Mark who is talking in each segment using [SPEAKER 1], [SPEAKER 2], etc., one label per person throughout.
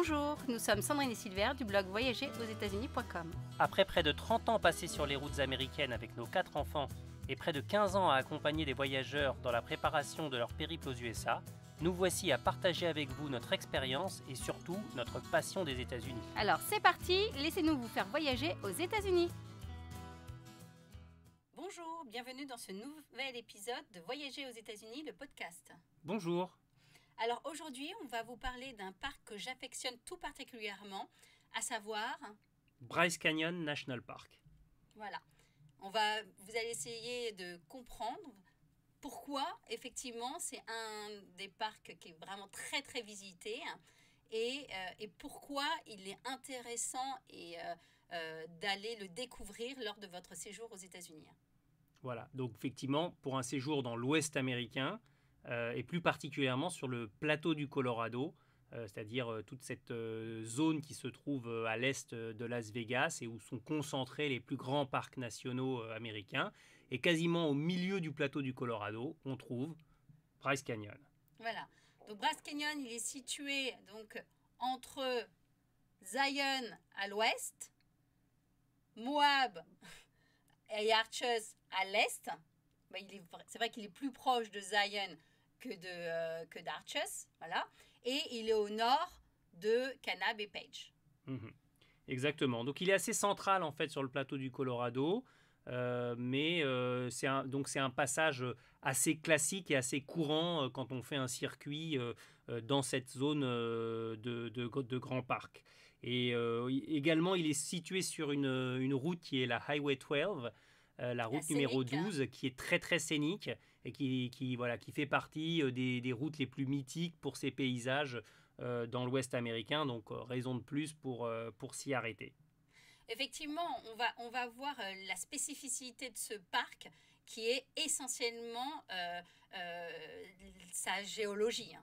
[SPEAKER 1] Bonjour, nous sommes Sandrine et Silver du blog voyagerosetats-unis.com.
[SPEAKER 2] Après près de 30 ans passés sur les routes américaines avec nos 4 enfants et près de 15 ans à accompagner des voyageurs dans la préparation de leur périple aux USA, nous voici à partager avec vous notre expérience et surtout notre passion des États-Unis.
[SPEAKER 1] Alors c'est parti, laissez-nous vous faire voyager aux États-Unis. Bonjour, bienvenue dans ce nouvel épisode de Voyager aux États-Unis, le podcast.
[SPEAKER 2] Bonjour.
[SPEAKER 1] Alors aujourd'hui, on va vous parler d'un parc que j'affectionne tout particulièrement, à savoir...
[SPEAKER 2] Bryce Canyon National Park.
[SPEAKER 1] Voilà, vous allez essayer de comprendre pourquoi, effectivement, c'est un des parcs qui est vraiment très très visité et pourquoi il est intéressant d'aller le découvrir lors de votre séjour aux États-Unis.
[SPEAKER 2] Voilà, donc effectivement, pour un séjour dans l'Ouest américain, et plus particulièrement sur le plateau du Colorado, c'est-à-dire toute cette zone qui se trouve à l'est de Las Vegas et où sont concentrés les plus grands parcs nationaux américains. Et quasiment au milieu du plateau du Colorado, on trouve Bryce Canyon.
[SPEAKER 1] Voilà, donc Bryce Canyon, il est situé donc, entre Zion à l'ouest, Moab et Arches à l'est. C'est vrai qu'il est plus proche de Zion que d'Arches, voilà. Et il est au nord de Kanab et Page.
[SPEAKER 2] Exactement. Donc il est assez central en fait sur le plateau du Colorado, mais c'est un passage assez classique et assez courant quand on fait un circuit dans cette zone de grands parcs. Et également, il est situé sur une route qui est la Highway 12. La route numéro 12 qui est très très scénique et qui fait partie des routes les plus mythiques pour ces paysages dans l'Ouest américain, donc raison de plus pour s'y arrêter.
[SPEAKER 1] Effectivement, on va voir la spécificité de ce parc qui est essentiellement sa géologie.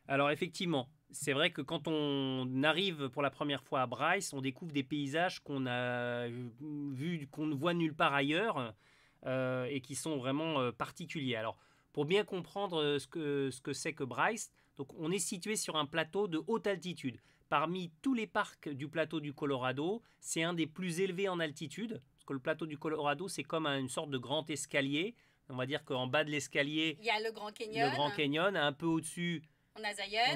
[SPEAKER 2] Alors effectivement, c'est vrai que quand on arrive pour la première fois à Bryce, on découvre des paysages qu'on ne voit nulle part ailleurs et qui sont vraiment particuliers. Alors pour bien comprendre ce que c'est que Bryce, donc on est situé sur un plateau de haute altitude. Parmi tous les parcs du plateau du Colorado, c'est un des plus élevés en altitude, parce que le plateau du Colorado, c'est comme une sorte de grand escalier. On va dire qu'en bas de l'escalier,
[SPEAKER 1] il y a le Grand Canyon.
[SPEAKER 2] Le Grand Canyon, un peu au-dessus,
[SPEAKER 1] on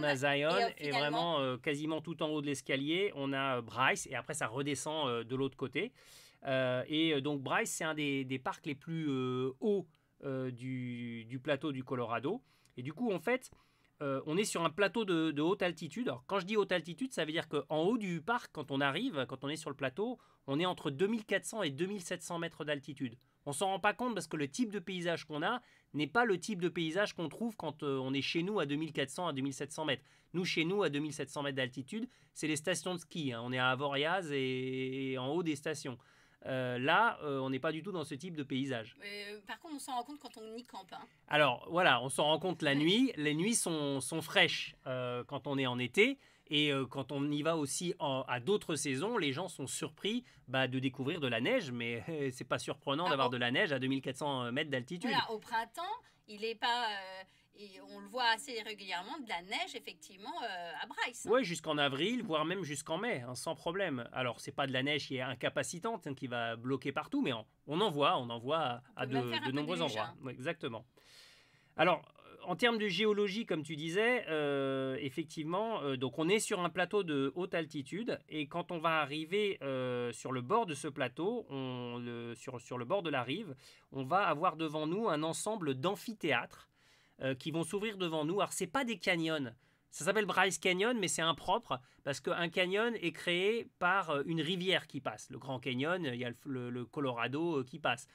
[SPEAKER 1] a Zion
[SPEAKER 2] et vraiment quasiment tout en haut de l'escalier, on a Bryce et après ça redescend de l'autre côté. Et donc Bryce, c'est un des parcs les plus hauts du plateau du Colorado. Et du coup, en fait, on est sur un plateau de haute altitude. Alors, quand je dis haute altitude, ça veut dire qu'en haut du parc, quand on est sur le plateau, on est entre 2400 et 2700 mètres d'altitude. On s'en rend pas compte parce que le type de paysage qu'on a n'est pas le type de paysage qu'on trouve quand on est chez nous à 2400 à 2700 mètres. Nous, chez nous, à 2700 mètres d'altitude, c'est les stations de ski. On est à Avoriaz et en haut des stations. Là, on n'est pas du tout dans ce type de paysage.
[SPEAKER 1] Par contre, on s'en rend compte quand on y campe.
[SPEAKER 2] Alors, voilà, on s'en rend compte la nuit. Les nuits sont fraîches quand on est en été. Et quand on y va aussi à d'autres saisons, les gens sont surpris de découvrir de la neige. Mais c'est pas surprenant d'avoir de la neige à 2400 mètres d'altitude.
[SPEAKER 1] Voilà, au printemps, il n'est pas... on le voit assez régulièrement, de la neige, effectivement, à Bryce.
[SPEAKER 2] Oui, jusqu'en avril, voire même jusqu'en mai, sans problème. Alors, c'est pas de la neige qui est incapacitante, qui va bloquer partout, mais on en voit à de nombreux endroits. Oui, exactement. Alors, en termes de géologie, comme tu disais, effectivement, donc on est sur un plateau de haute altitude, et quand on va arriver sur le bord de ce plateau, sur le bord de la rive, on va avoir devant nous un ensemble d'amphithéâtres qui vont s'ouvrir devant nous. Alors, c'est pas des canyons. Ça s'appelle Bryce Canyon, mais c'est impropre parce qu'un canyon est créé par une rivière qui passe. Le Grand Canyon, il y a le Colorado qui passe.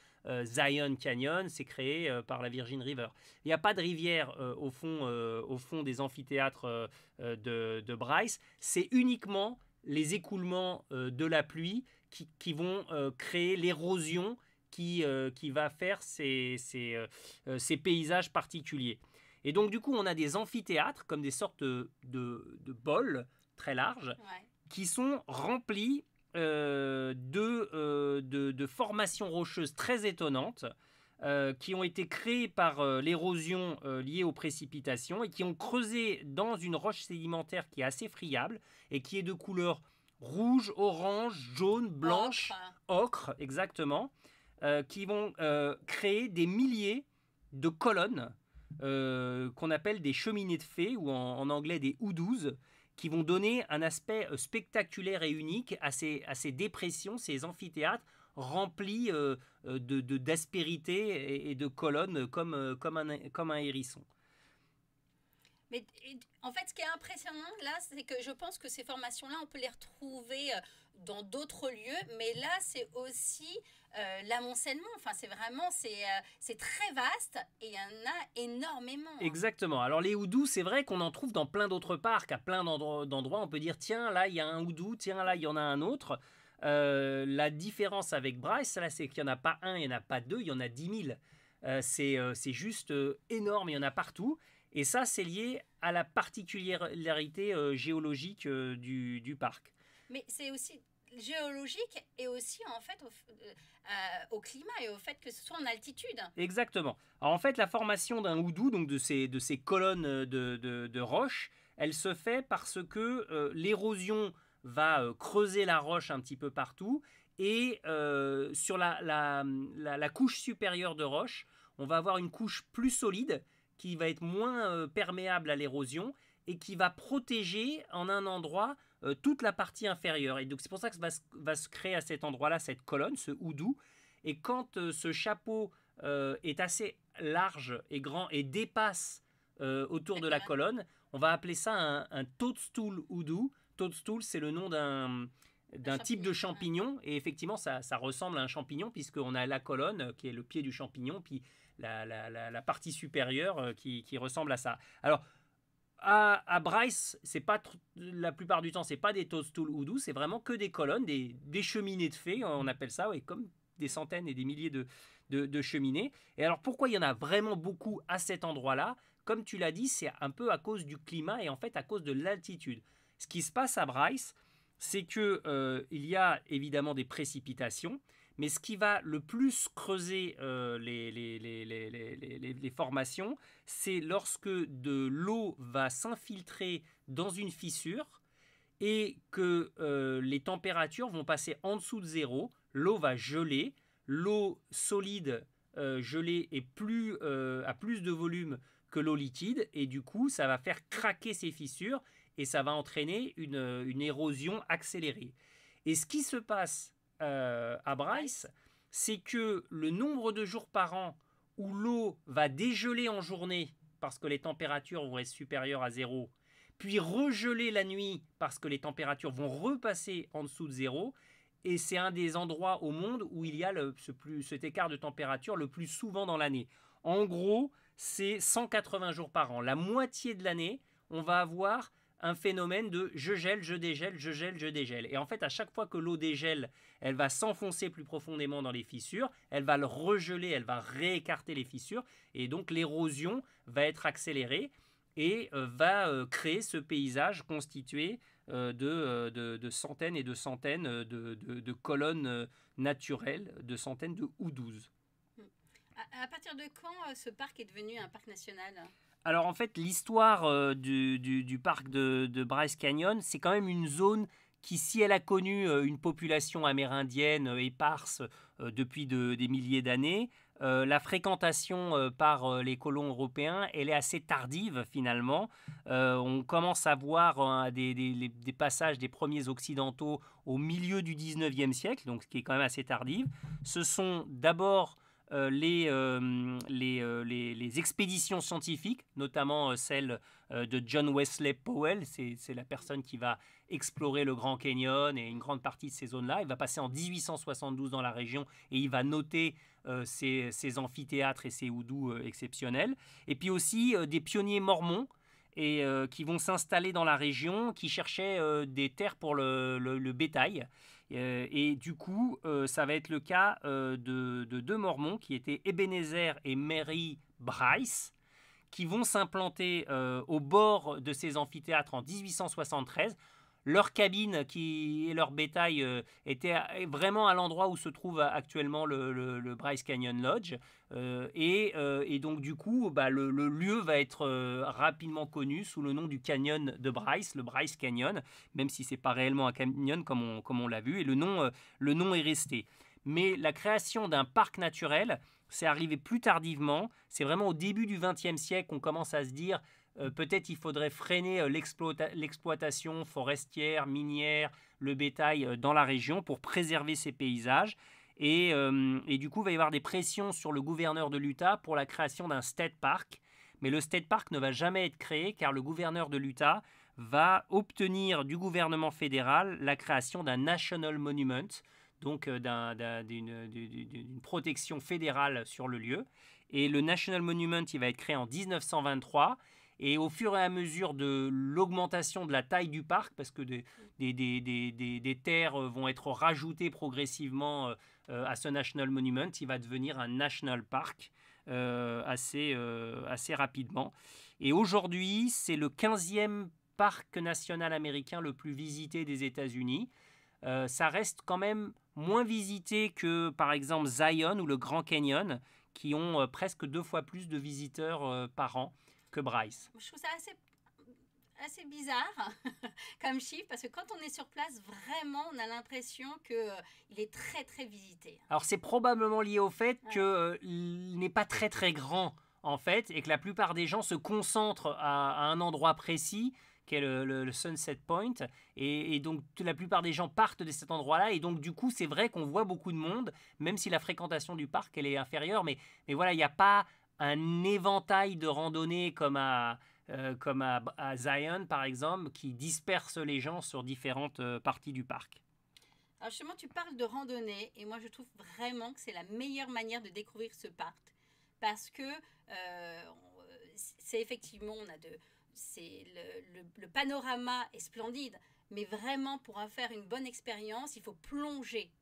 [SPEAKER 2] Zion Canyon, c'est créé par la Virgin River. Il n'y a pas de rivière au fond des amphithéâtres de Bryce. C'est uniquement les écoulements de la pluie qui vont créer l'érosion qui va faire ces paysages particuliers. Et donc, du coup, on a des amphithéâtres, comme des sortes de bols très larges, qui sont remplis de formations rocheuses très étonnantes, qui ont été créés par l'érosion liée aux précipitations et qui ont creusé dans une roche sédimentaire qui est assez friable et qui est de couleur rouge, orange, jaune, blanche, ocre exactement, qui vont créer des milliers de colonnes qu'on appelle des cheminées de fées ou en anglais des hoodoos, qui vont donner un aspect spectaculaire et unique à ces dépressions, ces amphithéâtres remplis d'aspérité et de colonnes comme un hérisson.
[SPEAKER 1] Mais en fait, ce qui est impressionnant là, c'est que je pense que ces formations-là, on peut les retrouver dans d'autres lieux, mais là, c'est aussi l'amoncellement. Enfin, c'est très vaste et il y en a énormément.
[SPEAKER 2] Exactement. Alors les hoodoos, c'est vrai qu'on en trouve dans plein d'autres parcs, à plein d'endroits. On peut dire, tiens, là, il y a un hoodoo, tiens, là, il y en a un autre. La différence avec Bryce, là, c'est qu'il n'y en a pas un, il n'y en a pas deux, il y en a 10 000. C'est juste énorme, il y en a partout. Et ça, c'est lié à la particularité géologique du parc.
[SPEAKER 1] Mais c'est aussi géologique et aussi en fait au climat et au fait que ce soit en altitude.
[SPEAKER 2] Exactement. Alors en fait, la formation d'un hoodoo, donc de ces colonnes de roches, elle se fait parce que l'érosion va creuser la roche un petit peu partout et sur la couche supérieure de roche, on va avoir une couche plus solide qui va être moins perméable à l'érosion et qui va protéger en un endroit toute la partie inférieure. Et donc c'est pour ça que va se créer à cet endroit-là cette colonne, ce hoodoo. Et quand ce chapeau est assez large et grand et dépasse autour de la colonne, on va appeler ça un toadstool hoodoo. Toadstool, c'est le nom d'un type de champignon. Et effectivement, ça ressemble à un champignon puisqu'on a la colonne qui est le pied du champignon, puis la partie supérieure qui ressemble à ça. Alors, à Bryce, c'est pas la plupart du temps, c'est pas des toadstool hoodoo, c'est vraiment que des colonnes, des cheminées de fées, on appelle ça, ouais, comme des centaines et des milliers de cheminées. Et alors, pourquoi il y en a vraiment beaucoup à cet endroit-là? Comme tu l'as dit, c'est un peu à cause du climat et en fait à cause de l'altitude. Ce qui se passe à Bryce, c'est que il y a évidemment des précipitations, mais ce qui va le plus creuser les formations, c'est lorsque de l'eau va s'infiltrer dans une fissure et que les températures vont passer en dessous de zéro, l'eau va geler, l'eau solide gelée a plus de volume que l'eau liquide et du coup ça va faire craquer ces fissures et ça va entraîner une érosion accélérée. Et ce qui se passe à Bryce, c'est que le nombre de jours par an où l'eau va dégeler en journée parce que les températures vont être supérieures à zéro, puis regeler la nuit parce que les températures vont repasser en dessous de zéro, et c'est un des endroits au monde où il y a cet écart de température le plus souvent dans l'année. En gros, c'est 180 jours par an. La moitié de l'année, on va avoir un phénomène de je gèle, je dégèle, je gèle, je dégèle. Et en fait, à chaque fois que l'eau dégèle, elle va s'enfoncer plus profondément dans les fissures, elle va le regeler, elle va réécarter les fissures, et donc l'érosion va être accélérée et va créer ce paysage constitué de centaines et de centaines de colonnes naturelles, de centaines de hoodoos.
[SPEAKER 1] À partir de quand ce parc est devenu un parc national ?
[SPEAKER 2] Alors en fait, l'histoire du parc de Bryce Canyon, c'est quand même une zone qui, si elle a connu une population amérindienne éparse depuis des milliers d'années, la fréquentation par les colons européens, elle est assez tardive finalement. On commence à voir des passages des premiers occidentaux au milieu du 19e siècle, donc ce qui est quand même assez tardive. Ce sont d'abord les expéditions scientifiques, notamment celle de John Wesley Powell, c'est la personne qui va explorer le Grand Canyon et une grande partie de ces zones-là. Il va passer en 1872 dans la région et il va noter ces amphithéâtres et ces hoodoos exceptionnels. Et puis aussi des pionniers mormons et qui vont s'installer dans la région, qui cherchaient des terres pour le bétail. Et du coup, ça va être le cas de deux mormons qui étaient Ebenezer et Mary Bryce, qui vont s'implanter au bord de ces amphithéâtres en 1873. leur cabine et leur bétail étaient vraiment à l'endroit où se trouve actuellement le Bryce Canyon Lodge. Et donc du coup, le lieu va être rapidement connu sous le nom du canyon de Bryce, le Bryce Canyon, même si c'est pas réellement un canyon comme on l'a vu, et le nom est resté. Mais la création d'un parc naturel, c'est arrivé plus tardivement. C'est vraiment au début du XXe siècle qu'on commence à se dire peut-être il faudrait freiner l'exploitation forestière, minière, le bétail dans la région pour préserver ces paysages. Et du coup, il va y avoir des pressions sur le gouverneur de l'Utah pour la création d'un state park. Mais le state park ne va jamais être créé car le gouverneur de l'Utah va obtenir du gouvernement fédéral la création d'un national monument, donc d'une protection fédérale sur le lieu. Et le National Monument, il va être créé en 1923. Et au fur et à mesure de l'augmentation de la taille du parc, parce que des terres vont être rajoutées progressivement à ce National Monument, il va devenir un National Park assez rapidement. Et aujourd'hui, c'est le 15e parc national américain le plus visité des États-Unis. Ça reste quand même moins visité que par exemple Zion ou le Grand Canyon, qui ont presque 2 fois plus de visiteurs par an que Bryce.
[SPEAKER 1] Je trouve ça assez bizarre comme chiffre, parce que quand on est sur place, vraiment, on a l'impression qu'il est très, très visité.
[SPEAKER 2] Alors, c'est probablement lié au fait qu'il n'est pas très, très grand, en fait, et que la plupart des gens se concentrent à un endroit précis, qui est le Sunset Point, et donc la plupart des gens partent de cet endroit-là, et donc du coup, c'est vrai qu'on voit beaucoup de monde, même si la fréquentation du parc, elle est inférieure, mais voilà, il n'y a pas un éventail de randonnées comme à Zion, par exemple, qui disperse les gens sur différentes parties du parc.
[SPEAKER 1] Alors justement, tu parles de randonnée, et moi je trouve vraiment que c'est la meilleure manière de découvrir ce parc, parce que c'est effectivement, le panorama est splendide, mais vraiment pour en faire une bonne expérience, il faut plonger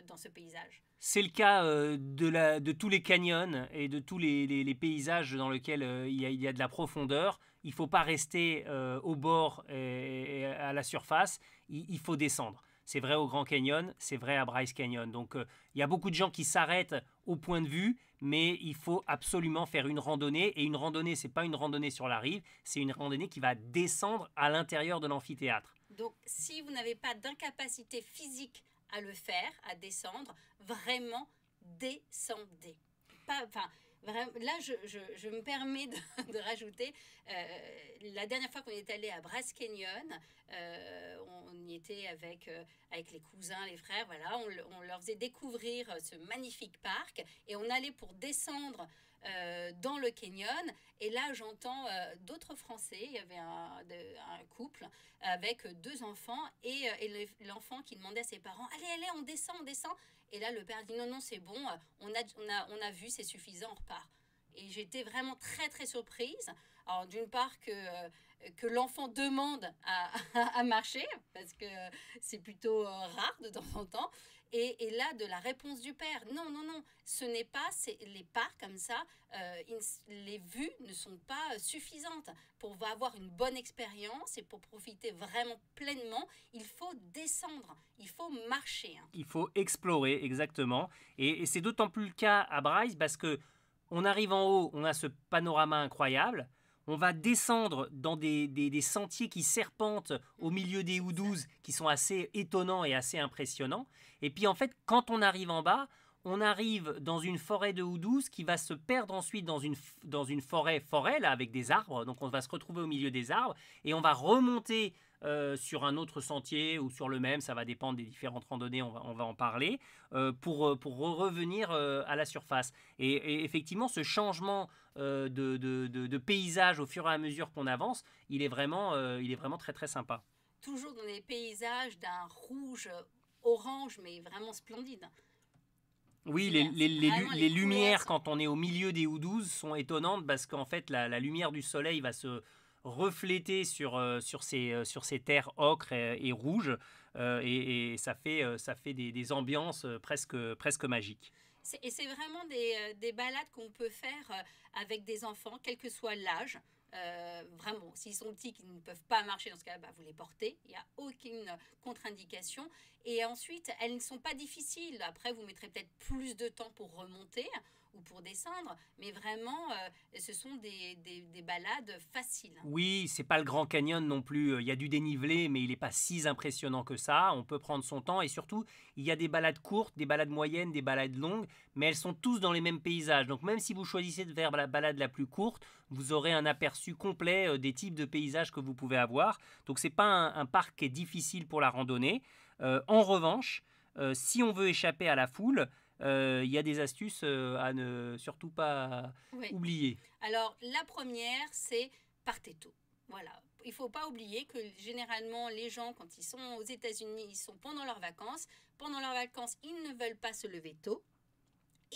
[SPEAKER 1] dans ce paysage.
[SPEAKER 2] C'est le cas de tous les canyons et de tous les paysages dans lesquels il y a de la profondeur. Il ne faut pas rester au bord et à la surface, il faut descendre. C'est vrai au Grand Canyon, c'est vrai à Bryce Canyon. Donc il y a beaucoup de gens qui s'arrêtent au point de vue, mais il faut absolument faire une randonnée. Et une randonnée, ce n'est pas une randonnée sur la rive, c'est une randonnée qui va descendre à l'intérieur de l'amphithéâtre.
[SPEAKER 1] Donc si vous n'avez pas d'incapacité physique à le faire, à descendre, vraiment descendez. Là, je me permets de rajouter, la dernière fois qu'on est allé à Bryce Canyon, on y était avec les cousins, les frères, voilà, on leur faisait découvrir ce magnifique parc, et on allait pour descendre dans le canyon, et là j'entends d'autres Français. Il y avait un couple avec 2 enfants, et l'enfant qui demandait à ses parents allez, on descend, et là le père dit non, c'est bon, on a vu, c'est suffisant, on repart. Et j'étais vraiment très très surprise. Alors d'une part que l'enfant demande à marcher, parce que c'est plutôt rare de temps en temps. Et là, de la réponse du père, non, ce n'est pas, les parcs comme ça, les vues ne sont pas suffisantes. Pour avoir une bonne expérience et pour profiter vraiment pleinement, il faut descendre, il faut marcher.
[SPEAKER 2] Il faut explorer, exactement. Et c'est d'autant plus le cas à Bryce parce que on arrive en haut, on a ce panorama incroyable. On va descendre dans des sentiers qui serpentent au milieu des houdouzes, qui sont assez étonnants et assez impressionnants. Et puis en fait, quand on arrive en bas, on arrive dans une forêt de houdouzes qui va se perdre ensuite dans une forêt là, avec des arbres. Donc on va se retrouver au milieu des arbres et on va remonter sur un autre sentier ou sur le même, ça va dépendre des différentes randonnées, on va en parler, pour revenir à la surface. Et effectivement, ce changement de paysage au fur et à mesure qu'on avance, il est vraiment très très sympa.
[SPEAKER 1] Toujours dans des paysages d'un rouge orange, mais vraiment splendide.
[SPEAKER 2] Oui, les lumières quand on est au milieu des houdouzes sont étonnantes parce qu'en fait la lumière du soleil va se refléter sur ces terres ocre et rouges et ça fait des ambiances presque magiques.
[SPEAKER 1] Et c'est vraiment des balades qu'on peut faire avec des enfants, quel que soit l'âge. Vraiment, s'ils sont petits, qu'ils ne peuvent pas marcher, dans ce cas-là, vous les portez. Il n'y a aucune contre-indication. Et ensuite, elles ne sont pas difficiles. Après, vous mettrez peut-être plus de temps pour remonter ou pour descendre, mais vraiment, ce sont des balades faciles.
[SPEAKER 2] Oui, c'est pas le Grand Canyon non plus. Il y a du dénivelé, mais il n'est pas si impressionnant que ça. On peut prendre son temps et surtout, il y a des balades courtes, des balades moyennes, des balades longues, mais elles sont tous dans les mêmes paysages. Donc même si vous choisissez de faire la balade la plus courte, vous aurez un aperçu complet des types de paysages que vous pouvez avoir. Donc c'est pas un parc qui est difficile pour la randonnée. En revanche, si on veut échapper à la foule, il y a des astuces à ne surtout pas oublier.
[SPEAKER 1] Alors, la première, c'est partez tôt. Voilà. Il ne faut pas oublier que généralement, les gens, quand ils sont aux États-Unis, ils sont pendant leurs vacances. Pendant leurs vacances, ils ne veulent pas se lever tôt.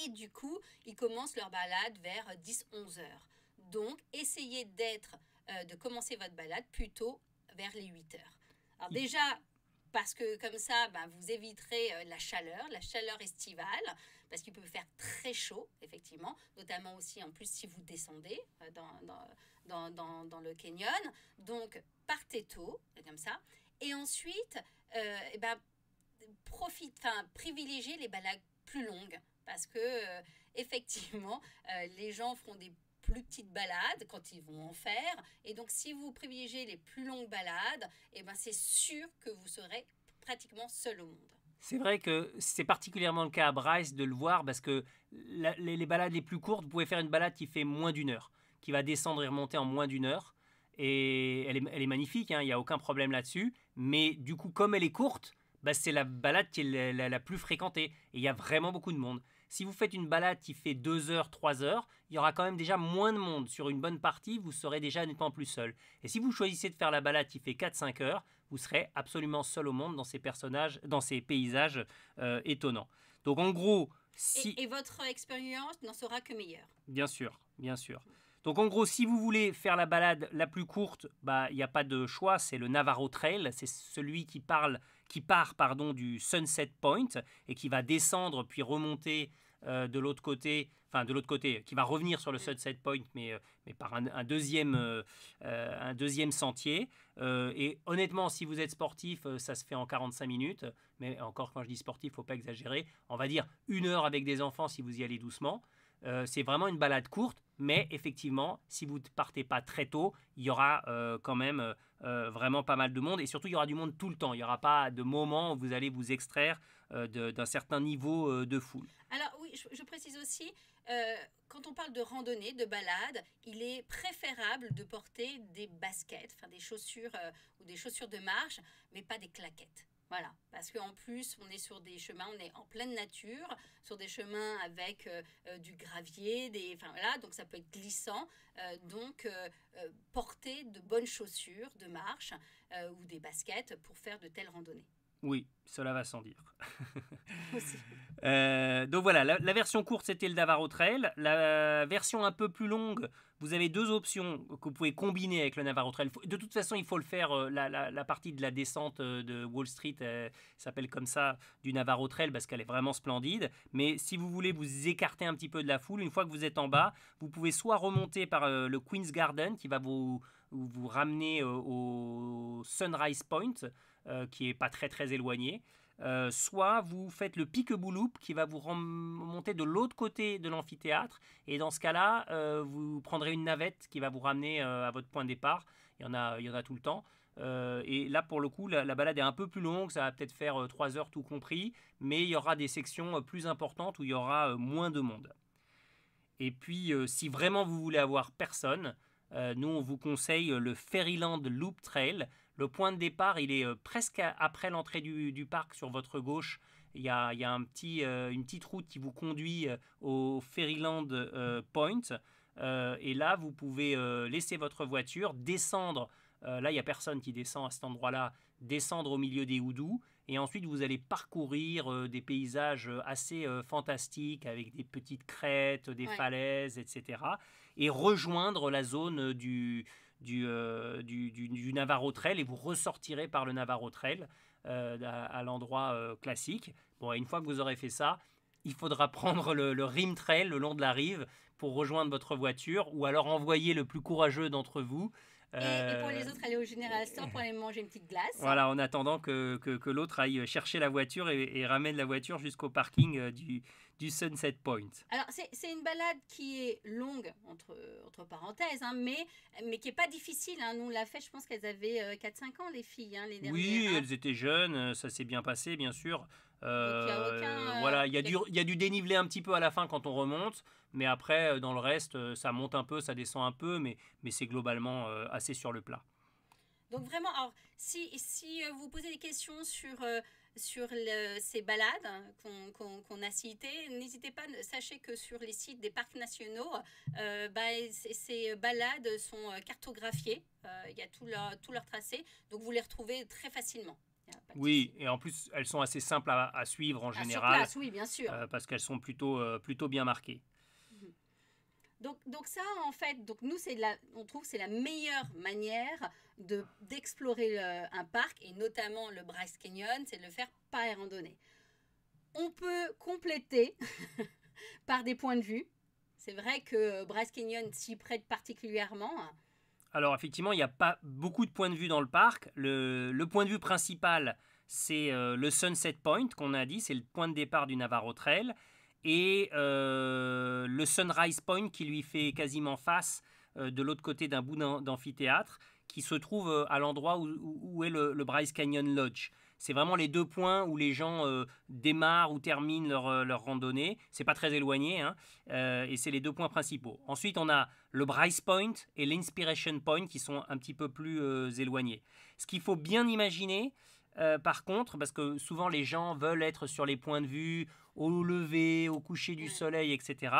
[SPEAKER 1] Et du coup, ils commencent leur balade vers 10-11 heures. Donc, essayez de commencer votre balade plutôt vers les 8 heures. Alors déjà, parce que comme ça, vous éviterez la chaleur estivale, parce qu'il peut faire très chaud, effectivement, notamment aussi en plus si vous descendez dans le canyon. Donc, partez tôt, comme ça. Et ensuite, privilégiez les balades plus longues, parce que, effectivement, les gens feront des plus petites balades quand ils vont en faire. Et donc, si vous privilégiez les plus longues balades, c'est sûr que vous serez pratiquement seul au monde.
[SPEAKER 2] C'est vrai que c'est particulièrement le cas à Bryce de le voir parce que les balades les plus courtes, vous pouvez faire une balade qui fait moins d'1 heure, qui va descendre et remonter en moins d'1 heure. Et elle est magnifique, il n'y a aucun problème là-dessus. Mais du coup, comme elle est courte, c'est la balade qui est la plus fréquentée. Et il y a vraiment beaucoup de monde. Si vous faites une balade qui fait 2 heures, 3 heures, il y aura quand même déjà moins de monde. Sur une bonne partie, vous serez déjà nettement plus seul. Et si vous choisissez de faire la balade qui fait 4-5 heures, vous serez absolument seul au monde dans ces paysages étonnants. Donc en gros...
[SPEAKER 1] Et votre expérience n'en sera que meilleure.
[SPEAKER 2] Bien sûr, bien sûr. Donc en gros, si vous voulez faire la balade la plus courte, il n'y a pas de choix, c'est le Navarro Trail, c'est celui qui part du Sunset Point et qui va descendre puis remonter de l'autre côté, qui va revenir sur le Sunset Point, mais par un deuxième sentier. Et honnêtement, si vous êtes sportif, ça se fait en 45 minutes, mais encore quand je dis sportif, il ne faut pas exagérer, on va dire 1 heure avec des enfants si vous y allez doucement. C'est vraiment une balade courte, mais effectivement, si vous ne partez pas très tôt, il y aura quand même vraiment pas mal de monde. Et surtout, il y aura du monde tout le temps. Il n'y aura pas de moment où vous allez vous extraire d'un certain niveau de foule.
[SPEAKER 1] Alors oui, je précise aussi, quand on parle de randonnée, de balade, il est préférable de porter des baskets, des chaussures ou des chaussures de marche, mais pas des claquettes. Voilà, parce qu'en plus, on est sur des chemins, on est en pleine nature, sur des chemins avec du gravier, donc ça peut être glissant. Donc, portez de bonnes chaussures de marche ou des baskets pour faire de telles randonnées.
[SPEAKER 2] Oui, cela va sans dire. Donc voilà, la version courte, c'était le Navarro Trail. La version un peu plus longue, vous avez 2 options que vous pouvez combiner avec le Navarro Trail. De toute façon, il faut le faire, la partie de la descente de Wall Street s'appelle comme ça, du Navarro Trail, parce qu'elle est vraiment splendide. Mais si vous voulez vous écarter un petit peu de la foule, une fois que vous êtes en bas, vous pouvez soit remonter par le Queen's Garden, qui va vous ramener au Sunrise Point, qui n'est pas très très éloigné. Soit vous faites le Peekaboo Loop qui va vous remonter de l'autre côté de l'amphithéâtre, et dans ce cas-là, vous prendrez une navette qui va vous ramener à votre point de départ. Il y en a tout le temps. Et là, pour le coup, la balade est un peu plus longue, ça va peut-être faire 3 heures tout compris, mais il y aura des sections plus importantes où il y aura moins de monde. Et puis, si vraiment vous voulez avoir personne, nous, on vous conseille le Fairyland Loop Trail. Le point de départ, il est presque après l'entrée du parc. Sur votre gauche, il y a une petite route qui vous conduit au Fairyland Point. Et là, vous pouvez laisser votre voiture, descendre. Là, il n'y a personne qui descend à cet endroit-là. Descendre au milieu des houdoux. Et ensuite, vous allez parcourir des paysages assez fantastiques avec des petites crêtes, des falaises, etc. Et rejoindre la zone du Navarro Trail, et vous ressortirez par le Navarro Trail à l'endroit classique. Bon, et une fois que vous aurez fait ça, il faudra prendre le Rim Trail le long de la rive pour rejoindre votre voiture, ou alors envoyer le plus courageux d'entre vous.
[SPEAKER 1] Et pour les autres, aller au General Store pour aller manger une petite glace.
[SPEAKER 2] Voilà, en attendant que l'autre aille chercher la voiture et ramène la voiture jusqu'au parking du Sunset Point.
[SPEAKER 1] Alors, c'est une balade qui est longue, entre parenthèses, hein, mais qui n'est pas difficile. Hein. Nous, on l'a fait, je pense qu'elles avaient 4-5 ans, les filles, hein, les dernières.
[SPEAKER 2] Oui, elles étaient jeunes, ça s'est bien passé, bien sûr.
[SPEAKER 1] Donc, il n'y a aucun...
[SPEAKER 2] voilà, il y a du dénivelé un petit peu à la fin quand on remonte, mais après, dans le reste, ça monte un peu, ça descend un peu, mais c'est globalement assez sur le plat.
[SPEAKER 1] Donc vraiment, alors, si vous posez des questions sur ces balades qu'on a citées, n'hésitez pas, sachez que sur les sites des parcs nationaux, ces balades sont cartographiées, il y a tout leur tracé, donc vous les retrouvez très facilement.
[SPEAKER 2] Oui, et en plus, elles sont assez simples à suivre en général.
[SPEAKER 1] Sur place, oui, bien sûr.
[SPEAKER 2] Parce qu'elles sont plutôt bien marquées.
[SPEAKER 1] Donc ça, en fait, nous, on trouve que c'est la meilleure manière d'explorer un parc, et notamment le Bryce Canyon, c'est de le faire par les randonnées. On peut compléter par des points de vue. C'est vrai que Bryce Canyon s'y prête particulièrement.
[SPEAKER 2] Alors effectivement, il n'y a pas beaucoup de points de vue dans le parc. Le point de vue principal, c'est le Sunset Point qu'on a dit, c'est le point de départ du Navarro Trail. Et le Sunrise Point qui lui fait quasiment face de l'autre côté d'un bout d'amphithéâtre, qui se trouve à l'endroit où est le Bryce Canyon Lodge. C'est vraiment les deux points où les gens démarrent ou terminent leur randonnée. C'est pas très éloigné, hein, et c'est les deux points principaux. Ensuite, on a le Bryce Point et l'Inspiration Point qui sont un petit peu plus éloignés. Ce qu'il faut bien imaginer, par contre, parce que souvent les gens veulent être sur les points de vue au lever, au coucher du soleil, etc.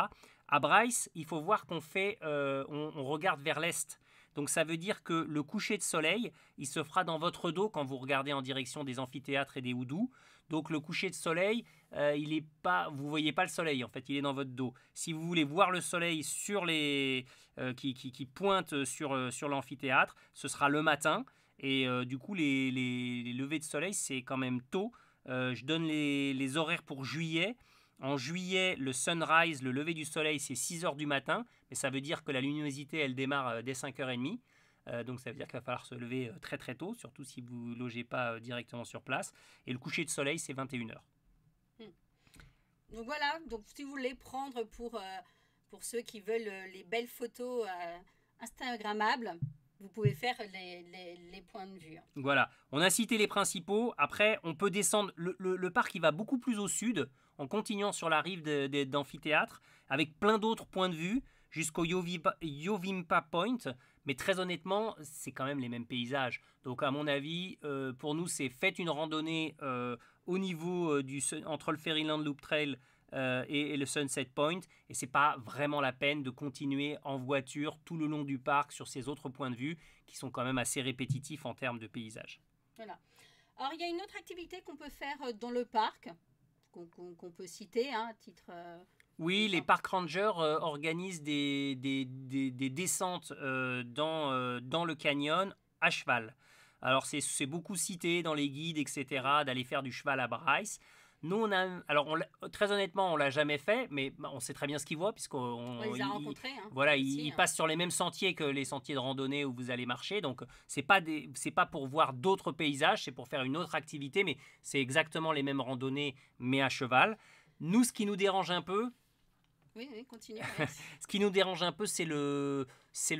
[SPEAKER 2] À Bryce, il faut voir qu'on on regarde vers l'est. Donc ça veut dire que le coucher de soleil, il se fera dans votre dos quand vous regardez en direction des amphithéâtres et des houdoux. Donc le coucher de soleil, vous voyez pas le soleil, en fait, il est dans votre dos. Si vous voulez voir le soleil qui pointe sur l'amphithéâtre, ce sera le matin. Et du coup, les levées de soleil, c'est quand même tôt. Je donne les horaires pour juillet. En juillet, le sunrise, le lever du soleil, c'est 6 h du matin. Mais ça veut dire que la luminosité, elle démarre dès 5 h 30. Donc ça veut dire qu'il va falloir se lever très très tôt, surtout si vous ne logez pas directement sur place. Et le coucher de soleil, c'est 21 h.
[SPEAKER 1] Donc voilà, donc si vous voulez prendre pour ceux qui veulent les belles photos instagrammables, vous pouvez faire les points de vue.
[SPEAKER 2] Voilà, on a cité les principaux. Après, on peut descendre. Le parc, il va beaucoup plus au sud, en continuant sur la rive d'amphithéâtre, avec plein d'autres points de vue, jusqu'au Yovimpa Point. Mais très honnêtement, c'est quand même les mêmes paysages. Donc à mon avis, pour nous, faites une randonnée au niveau entre le Fairyland Loop Trail et le Sunset Point, et c'est pas vraiment la peine de continuer en voiture tout le long du parc sur ces autres points de vue qui sont quand même assez répétitifs en termes de paysage.
[SPEAKER 1] Voilà. Alors il y a une autre activité qu'on peut faire dans le parc, qu'on peut citer, hein, à titre...
[SPEAKER 2] Oui, les park rangers organisent des descentes dans le canyon à cheval. Alors c'est beaucoup cité dans les guides, etc., d'aller faire du cheval à Bryce. Nous, très honnêtement, on l'a jamais fait, mais on sait très bien ce qu'ils voient, puisqu'on
[SPEAKER 1] les a rencontrés. Hein,
[SPEAKER 2] voilà, ils passent sur les mêmes sentiers que les sentiers de randonnée où vous allez marcher. Donc, c'est pas pour voir d'autres paysages, c'est pour faire une autre activité, mais c'est exactement les mêmes randonnées, mais à cheval. Nous, ce qui nous dérange un peu,
[SPEAKER 1] oui, continue.
[SPEAKER 2] ce qui nous dérange un peu, c'est le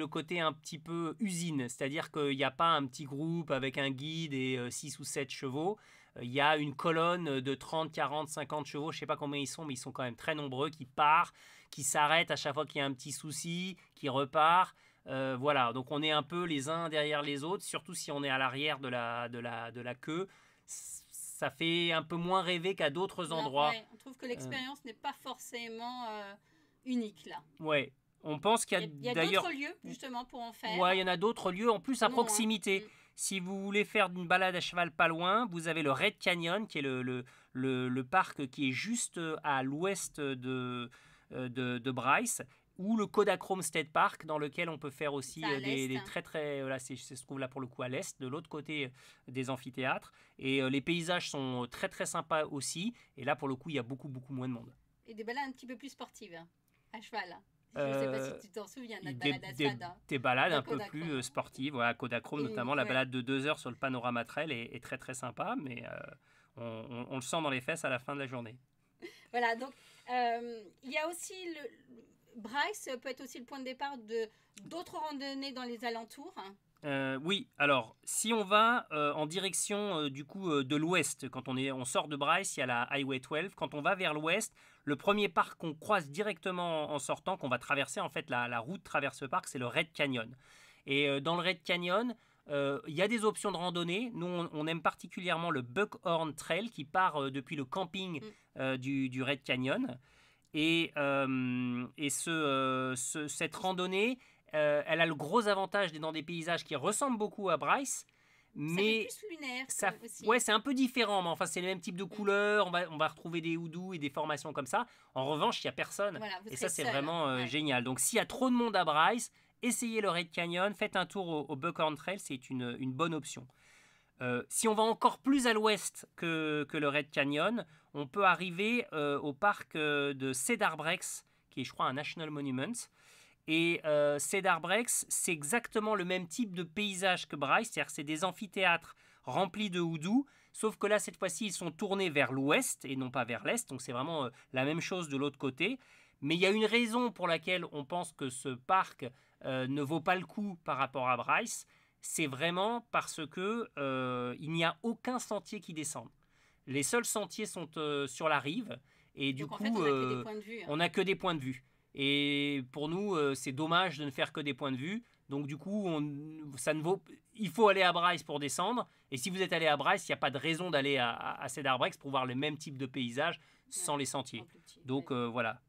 [SPEAKER 2] côté un petit peu usine. C'est-à-dire qu'il n'y a pas un petit groupe avec un guide et 6 ou 7 chevaux. Il y a une colonne de 30, 40, 50 chevaux, je ne sais pas combien ils sont, mais ils sont quand même très nombreux, qui partent, qui s'arrêtent à chaque fois qu'il y a un petit souci, qui repart. Voilà, donc on est un peu les uns derrière les autres, surtout si on est à l'arrière de la queue. Ça fait un peu moins rêver qu'à d'autres endroits.
[SPEAKER 1] Ouais, on trouve que l'expérience n'est pas forcément unique là.
[SPEAKER 2] Ouais, on pense qu'il
[SPEAKER 1] y a d'autres lieux justement pour en faire.
[SPEAKER 2] Ouais, il y en a d'autres lieux, en plus à proximité. Si vous voulez faire une balade à cheval pas loin, vous avez le Red Canyon, qui est le parc qui est juste à l'ouest de Bryce, ou le Kodachrome State Park, dans lequel on peut faire aussi des très très... Voilà, ça se trouve là pour le coup à l'est, de l'autre côté des amphithéâtres. Et les paysages sont très très sympas aussi. Et là pour le coup, il y a beaucoup beaucoup moins de monde.
[SPEAKER 1] Et des balades un petit peu plus sportives, à cheval. Je ne sais pas si tu t'en souviens, notre balade à Sada.
[SPEAKER 2] Des balades un peu plus sportives, voilà, Kodachrome notamment, la balade de 2 heures sur le Panorama Trail est très très sympa, mais on le sent dans les fesses à la fin de la journée.
[SPEAKER 1] Voilà, donc il y a aussi Bryce peut être aussi le point de départ d'autres randonnées dans les alentours.
[SPEAKER 2] Oui, alors si on va en direction du coup de l'ouest, quand on sort de Bryce, il y a la Highway 12. Quand on va vers l'ouest, le premier parc qu'on croise directement en sortant, qu'on va traverser, en fait la route traverse le parc, c'est le Red Canyon. Et dans le Red Canyon, il y a des options de randonnée. Nous, on aime particulièrement le Buckhorn Trail qui part depuis le camping du Red Canyon. Et cette randonnée, elle a le gros avantage d'être dans des paysages qui ressemblent beaucoup à Bryce, mais
[SPEAKER 1] ça fait plus lunaire aussi.
[SPEAKER 2] Ouais, c'est un peu différent, mais enfin c'est le même type de couleurs. On va retrouver des houdous et des formations comme ça. En revanche, il y a personne, voilà, et ça c'est vraiment génial. Donc s'il y a trop de monde à Bryce, essayez le Red Canyon, faites un tour au Buckhorn Trail, c'est une bonne option. Si on va encore plus à l'ouest que le Red Canyon, on peut arriver au parc de Cedar Breaks, qui est, je crois, un National Monument. Et Cedar Breaks, c'est exactement le même type de paysage que Bryce, c'est-à-dire que c'est des amphithéâtres remplis de houdous, sauf que là, cette fois-ci, ils sont tournés vers l'ouest et non pas vers l'est, donc c'est vraiment la même chose de l'autre côté. Mais il y a une raison pour laquelle on pense que ce parc ne vaut pas le coup par rapport à Bryce, c'est vraiment parce que il n'y a aucun sentier qui descend. Les seuls sentiers sont sur la rive, et du coup, on n'a que des points de vue. Et pour nous, c'est dommage de ne faire que des points de vue. Donc du coup, il faut aller à Bryce pour descendre. Et si vous êtes allé à Bryce, il n'y a pas de raison d'aller à Cedar Breaks pour voir le même type de paysage sans les sentiers. Donc voilà.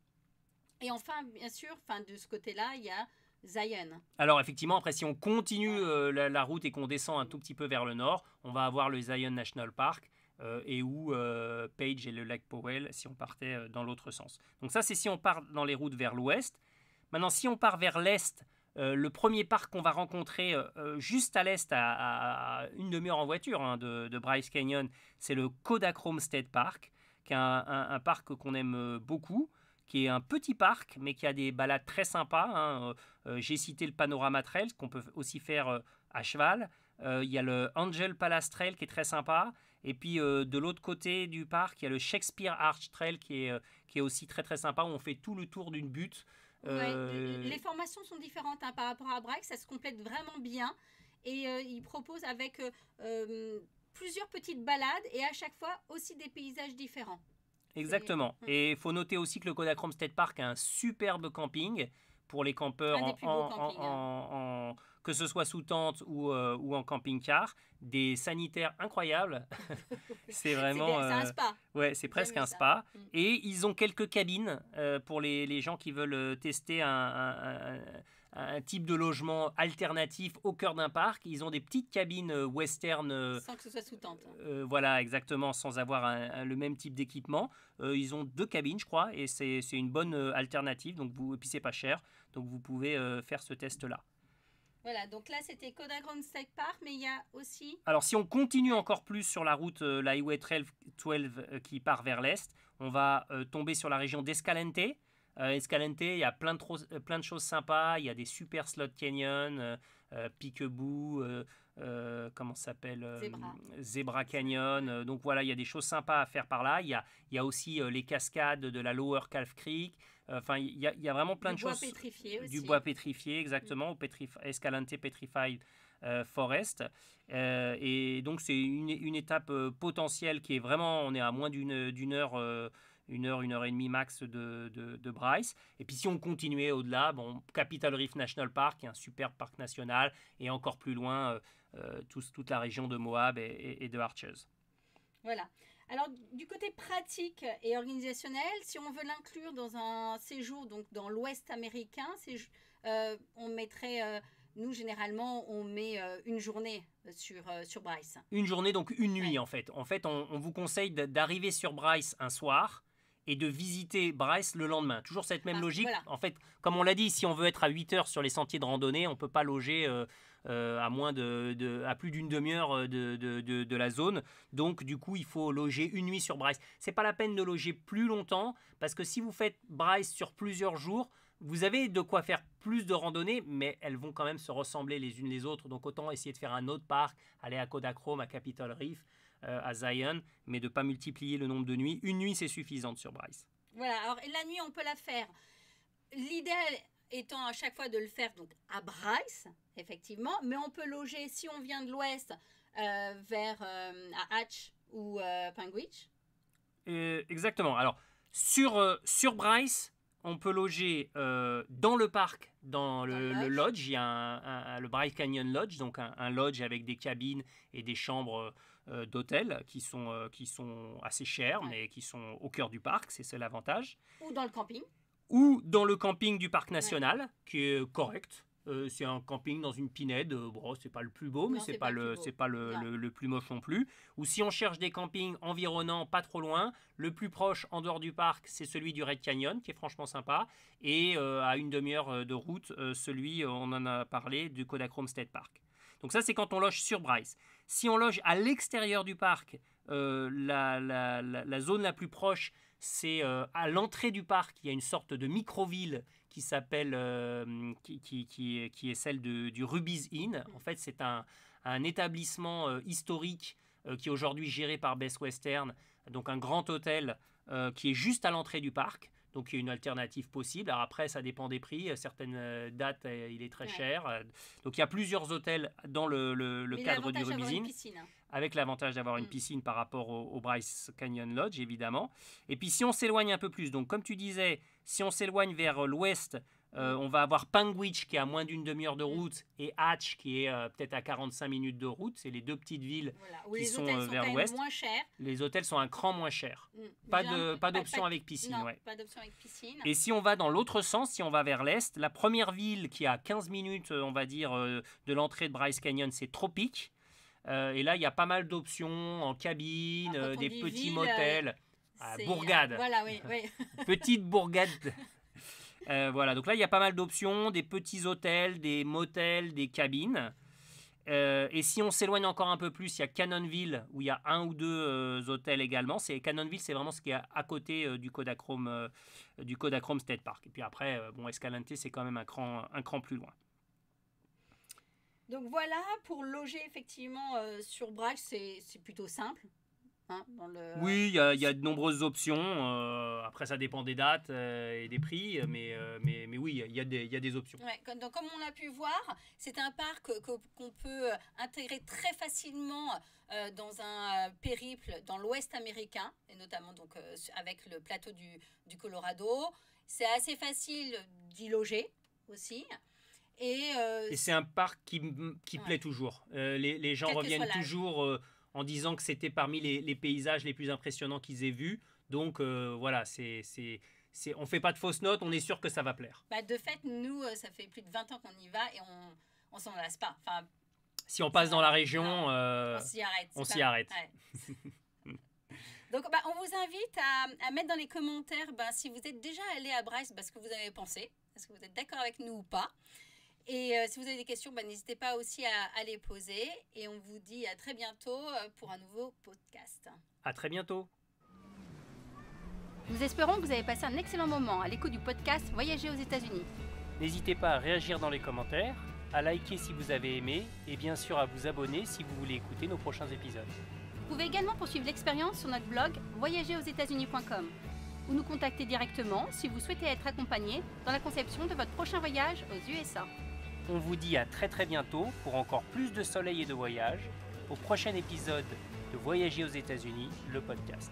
[SPEAKER 1] Et enfin, bien sûr, de ce côté-là, il y a Zion.
[SPEAKER 2] Alors effectivement, après si on continue la route et qu'on descend un tout petit peu vers le nord, on va avoir le Zion National Park et où Page et le lac Powell si on partait dans l'autre sens. Donc ça c'est si on part dans les routes vers l'ouest. Maintenant si on part vers l'est, le premier parc qu'on va rencontrer juste à l'est, à une demi-heure en voiture de Bryce Canyon, c'est le Kodachrome State Park, qui est un parc qu'on aime beaucoup, qui est un petit parc, mais qui a des balades très sympas. J'ai cité le Panorama Trail, qu'on peut aussi faire à cheval. Il y a le Angel Palace Trail, qui est très sympa. Et puis, de l'autre côté du parc, il y a le Shakespeare Arch Trail, qui est aussi très, très sympa, où on fait tout le tour d'une butte.
[SPEAKER 1] Les formations sont différentes par rapport à Bryce, ça se complète vraiment bien. Et il propose avec plusieurs petites balades, et à chaque fois aussi des paysages différents.
[SPEAKER 2] Exactement. Et il faut noter aussi que le Kodachrome State Park a un superbe camping pour les campeurs, que ce soit sous tente ou en camping-car. Des sanitaires incroyables. C'est vraiment...
[SPEAKER 1] c'est un spa.
[SPEAKER 2] Ouais, c'est presque un spa. Et ils ont quelques cabines pour les gens qui veulent tester un type de logement alternatif au cœur d'un parc. Ils ont des petites cabines western.
[SPEAKER 1] Sans que ce soit sous tente.
[SPEAKER 2] Voilà, exactement, sans avoir le même type d'équipement. Ils ont 2 cabines, je crois, et c'est une bonne alternative. Donc et puis c'est pas cher, donc vous pouvez faire ce test-là.
[SPEAKER 1] Voilà, donc là c'était Kodachrome State Park, mais il y a aussi...
[SPEAKER 2] Alors si on continue encore plus sur la route, la Highway 12 qui part vers l'est, on va tomber sur la région d'Escalante. Escalante, il y a plein de choses sympas. Il y a des super slot canyon, Peekaboo, comment ça s'appelle, Zebra Canyon. Donc voilà, il y a des choses sympas à faire par là. Il y a aussi les cascades de la Lower Calf Creek. Enfin, il y a vraiment plein de choses.
[SPEAKER 1] Du bois pétrifié aussi.
[SPEAKER 2] Du bois pétrifié, exactement. Escalante Petrified Forest. Et donc c'est une étape potentielle qui est vraiment, on est à moins d'une heure. 1 heure et demie max de Bryce. Et puis si on continuait au-delà, Capitol Reef National Park, qui est un superbe parc national, et encore plus loin, toute la région de Moab et de Arches.
[SPEAKER 1] Voilà. Alors, du côté pratique et organisationnel, si on veut l'inclure dans un séjour donc dans l'Ouest américain, on mettrait... nous, généralement, on met une journée sur Bryce.
[SPEAKER 2] Une journée, donc une nuit, en fait. En fait, on vous conseille d'arriver sur Bryce un soir et de visiter Bryce le lendemain. Toujours cette même logique. Voilà. En fait, comme on l'a dit, si on veut être à 8 heures sur les sentiers de randonnée, on ne peut pas loger à plus d'une demi-heure de la zone. Donc, du coup, il faut loger une nuit sur Bryce. Ce n'est pas la peine de loger plus longtemps, parce que si vous faites Bryce sur plusieurs jours, vous avez de quoi faire plus de randonnées, mais elles vont quand même se ressembler les unes les autres. Donc autant essayer de faire un autre parc, aller à Kodachrome, à Capitol Reef, à Zion, mais de ne pas multiplier le nombre de nuits. Une nuit, c'est suffisante sur Bryce.
[SPEAKER 1] Voilà, alors la nuit, on peut la faire. L'idéal étant à chaque fois de le faire donc à Bryce, effectivement, mais on peut loger, si on vient de l'ouest, vers à Hatch ou Panguitch.
[SPEAKER 2] Exactement. Alors, sur Bryce, on peut loger dans le parc, dans le lodge. Il y a le Bryce Canyon Lodge, donc un lodge avec des cabines et des chambres d'hôtel qui sont assez chères, mais qui sont au cœur du parc, c'est l'avantage.
[SPEAKER 1] Ou dans le camping.
[SPEAKER 2] Ou dans le camping du parc national, qui est correct. C'est un camping dans une pinède. Bon, c'est pas le plus beau, mais c'est pas le plus moche non plus. Ou si on cherche des campings environnants, pas trop loin, le plus proche en dehors du parc, c'est celui du Red Canyon, qui est franchement sympa. Et à une demi-heure de route, celui, on en a parlé, du Kodachrome State Park. Donc ça, c'est quand on loge sur Bryce. Si on loge à l'extérieur du parc, la zone la plus proche, c'est à l'entrée du parc. Il y a une sorte de micro-ville qui s'appelle, qui est celle du Ruby's Inn. En fait, c'est un établissement historique qui est aujourd'hui géré par Best Western, donc un grand hôtel qui est juste à l'entrée du parc. Donc il y a une alternative possible. Alors après, ça dépend des prix. Certaines dates, il est très cher. Donc il y a plusieurs hôtels dans le cadre du Ruby's Inn, avec l'avantage d'avoir une piscine par rapport au Bryce Canyon Lodge, évidemment. Et puis si on s'éloigne un peu plus, donc comme tu disais, si on s'éloigne vers l'ouest, on va avoir Panguitch qui est à moins d'une demi-heure de route et Hatch qui est peut-être à 45 minutes de route. C'est les deux petites villes qui sont vers l'ouest. Les hôtels sont un cran moins chers. Pas d'option avec piscine.
[SPEAKER 1] Non, pas d'option avec piscine.
[SPEAKER 2] Et si on va dans l'autre sens, si on va vers l'est, la première ville qui est à 15 minutes, on va dire, de l'entrée de Bryce Canyon, c'est Tropic. Et là, il y a pas mal d'options en cabine, des petits motels. Bourgade.
[SPEAKER 1] Voilà, oui.
[SPEAKER 2] Petite bourgade. Voilà, donc là, il y a pas mal d'options, des petits hôtels, des motels, des cabines. Et si on s'éloigne encore un peu plus, il y a Cannonville, où il y a un ou deux hôtels également. Cannonville, c'est vraiment ce qui est à côté du Kodachrome State Park. Et puis après, Escalante, c'est quand même un cran plus loin.
[SPEAKER 1] Donc voilà, pour loger effectivement sur Bryce, c'est plutôt simple. Hein,
[SPEAKER 2] oui, il y a de nombreuses options. Après, ça dépend des dates et des prix, mais oui, il y a des options.
[SPEAKER 1] Ouais, donc, comme on a pu voir, c'est un parc qu'on peut intégrer très facilement dans un périple dans l'Ouest américain, et notamment donc, avec le plateau du Colorado. C'est assez facile d'y loger aussi. Et
[SPEAKER 2] c'est un parc qui plaît toujours. Les gens reviennent toujours en disant que c'était parmi les paysages les plus impressionnants qu'ils aient vus. Donc voilà, on ne fait pas de fausses notes, on est sûr que ça va plaire.
[SPEAKER 1] De fait, nous, ça fait plus de 20 ans qu'on y va et on ne s'en lasse pas. Enfin,
[SPEAKER 2] si on passe dans la région,
[SPEAKER 1] on s'y arrête. Ouais. Donc, on vous invite à mettre dans les commentaires si vous êtes déjà allé à Bryce, ce que vous avez pensé. Est-ce que vous êtes d'accord avec nous ou pas? Et si vous avez des questions, n'hésitez pas aussi à les poser. Et on vous dit à très bientôt pour un nouveau podcast.
[SPEAKER 2] À très bientôt.
[SPEAKER 1] Nous espérons que vous avez passé un excellent moment à l'écoute du podcast Voyager aux États-Unis.
[SPEAKER 2] N'hésitez pas à réagir dans les commentaires, à liker si vous avez aimé et bien sûr à vous abonner si vous voulez écouter nos prochains épisodes.
[SPEAKER 1] Vous pouvez également poursuivre l'expérience sur notre blog voyagerosetats-unis.com ou nous contacter directement si vous souhaitez être accompagné dans la conception de votre prochain voyage aux USA.
[SPEAKER 2] On vous dit à très très bientôt pour encore plus de soleil et de voyage au prochain épisode de Voyager aux États-Unis, le podcast.